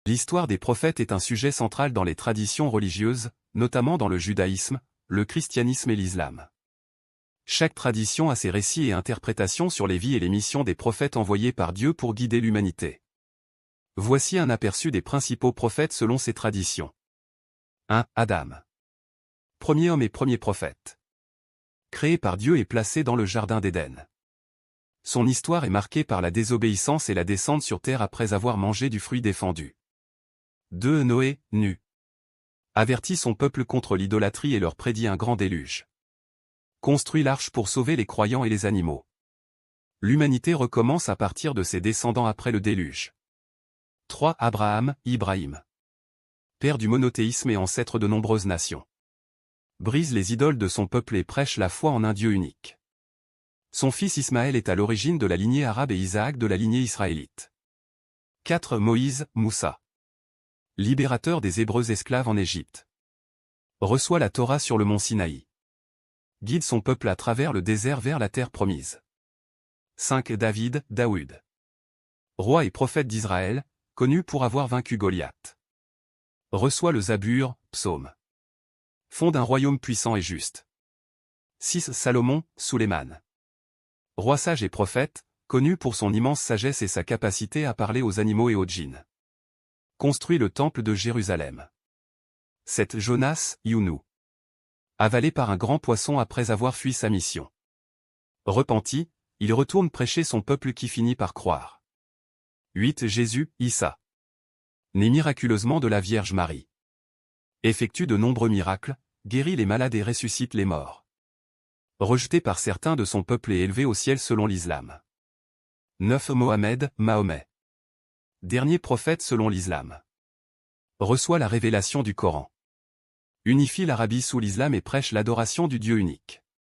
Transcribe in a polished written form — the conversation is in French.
L'histoire des prophètes est un sujet central dans les traditions religieuses, notamment dans le judaïsme, le christianisme et l'islam. Chaque tradition a ses récits et interprétations sur les vies et les missions des prophètes envoyés par Dieu pour guider l'humanité. Voici un aperçu des principaux prophètes selon ces traditions. 1. Adam. Premier homme et premier prophète. Créé par Dieu et placé dans le jardin d'Éden. Son histoire est marquée par la désobéissance et la descente sur terre après avoir mangé du fruit défendu. 2. Noé, nu. Avertit son peuple contre l'idolâtrie et leur prédit un grand déluge. Construit l'arche pour sauver les croyants et les animaux. L'humanité recommence à partir de ses descendants après le déluge. 3. Abraham, Ibrahim. Père du monothéisme et ancêtre de nombreuses nations. Brise les idoles de son peuple et prêche la foi en un Dieu unique. Son fils Ismaël est à l'origine de la lignée arabe et Isaac de la lignée israélite. 4. Moïse, Moussa. Libérateur des Hébreux esclaves en Égypte. Reçoit la Torah sur le mont Sinaï. Guide son peuple à travers le désert vers la terre promise. 5. David, Daoud. Roi et prophète d'Israël, connu pour avoir vaincu Goliath. Reçoit le Zabur, psaume. Fonde un royaume puissant et juste. 6. Salomon, Sulayman. Roi sage et prophète, connu pour son immense sagesse et sa capacité à parler aux animaux et aux djinns. Construit le temple de Jérusalem. 7. Jonas, Younou. Avalé par un grand poisson après avoir fui sa mission. Repenti, il retourne prêcher son peuple qui finit par croire. 8. Jésus, Issa. Né miraculeusement de la Vierge Marie. Effectue de nombreux miracles, guérit les malades et ressuscite les morts. Rejeté par certains de son peuple et élevé au ciel selon l'islam. 9. Mohammed, Mahomet. Dernier prophète selon l'islam. Reçoit la révélation du Coran. Unifie l'Arabie sous l'islam et prêche l'adoration du Dieu unique.